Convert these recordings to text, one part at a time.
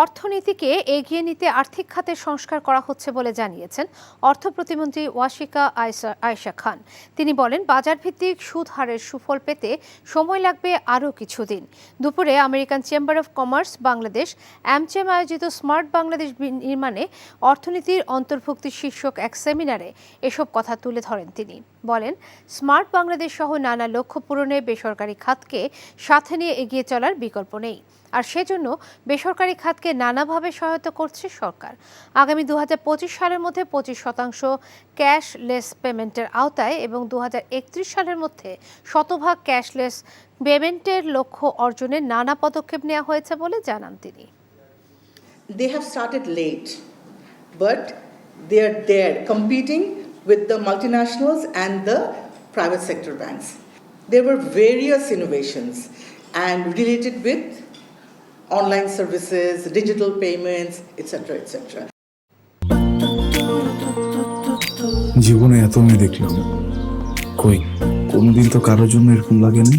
অর্থনীতিকে এগিয়ে নিতে আর্থিক খাতের সংস্কার করা হচ্ছে বলে জানিয়েছেন অর্থ প্রতিমন্ত্রী ওয়াশিকা আয়েশা খান। তিনি বলেন, বাজারভিত্তিক সুদ হারের সুফল পেতে সময় লাগবে আরও কিছুদিন। দুপুরে American chamber of commerce Bangladesh AmCham আয়োজিত স্মার্ট বাংলাদেশ নির্মাণে অর্থনীতির অন্তর্ভুক্তি শীর্ষক এক সেমিনারে এসব কথা তুলে ধরেন তিনি। বলেন, স্মার্ট বাংলাদেশ সহ নানা লক্ষ্য পূরণে বেসরকারি খাতকে সাথে নিয়ে এগিয়ে চলার বিকল্প নেই, আর সেজন্য বেসরকারি খাতকে নানাভাবে সহায়তা করছে সরকার। আগামী 2025 সালের মধ্যে 25% ক্যাশলেস পেমেন্টের আওতায় এবং 2031 সালের মধ্যে 100% ক্যাশলেস পেমেন্টের লক্ষ্য অর্জনের নানা পদক্ষেপ নেওয়া হয়েছে বলে জানান তিনি। They have started late, but they are there competing with the multinationals and the private sector banks. There were various innovations and related with online services, digital payments, etc., etc. জীবনে এত মেয়ে দেখলাম, কই কোনোদিন তো কারোর জন্য এরকম লাগে না।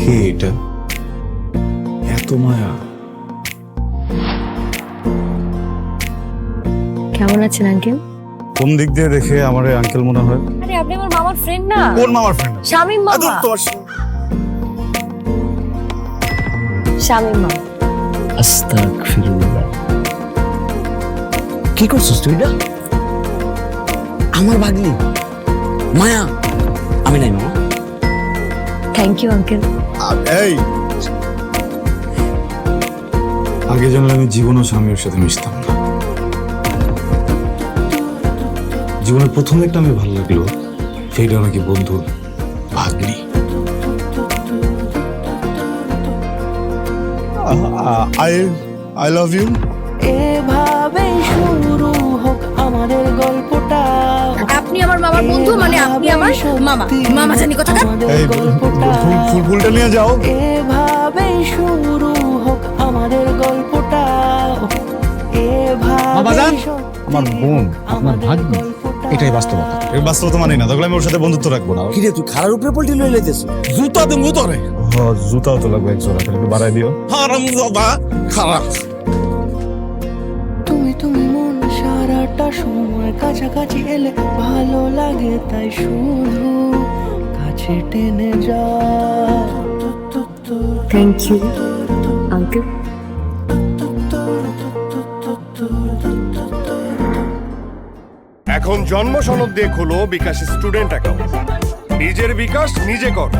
কে এটা? এত মায়া। কেমন আছেন আঙ্কেল? কোন দিক দিয়ে দেখে আমার আঙ্কেল মনে হয়? আরে আপনি আমার মামার ফ্রেন্ড না? কোন মামার ফ্রেন্ড? শামীম মামা। শামীম মামা। আস্তাগফিরুল্লাহ। কি করছিস তুই? না আমার ভাগ্নি মায়া। আমি নাই মামা। Thank you uncle. এই আগে জানলে আমি জীবনও স্বামীর সাথে মিশতাম না। জীবনের প্রথম একটা আমি ভালো লাগলো, সেইটা নাকি বন্ধুর ভাগ্নি। I love you. এভাবে শুরু হোক আমাদের গল্পটা। আপনি আমার মামার বন্ধু, মানে আপনি আমার মামা। মামা জানি কথাটা। এই ফুলটা নিয়ে যাও। এভাবে শুরু হোক আমাদের গল্পটা। আমার বোন আপনার ভাগ্নি, এটাই বাস্তবতা। এই বাস্তবতা মানি না, তাহলে আমি ওর সাথে বন্ধুত্ব রাখবো না। কি রে তুই খারার উপরে পল্টি লয়ে লাইতেছ? জুতা দেবো তোরে। হ্যাঁ, জুতাও তো লাগবে এক জোড়া, একটু বাড়াই দিও। হারামজাদা খারাপ। তুমি মন সারাটা সময় কাছাকাছি এলে ভালো লাগে, তাই শুধু কাছে টেনে যা। Thank you uncle. এখন জন্ম সনদ দিয়ে খোলো বিকাশ স্টুডেন্ট অ্যাকাউন্ট। নিজের বিকাশ নিজে কর।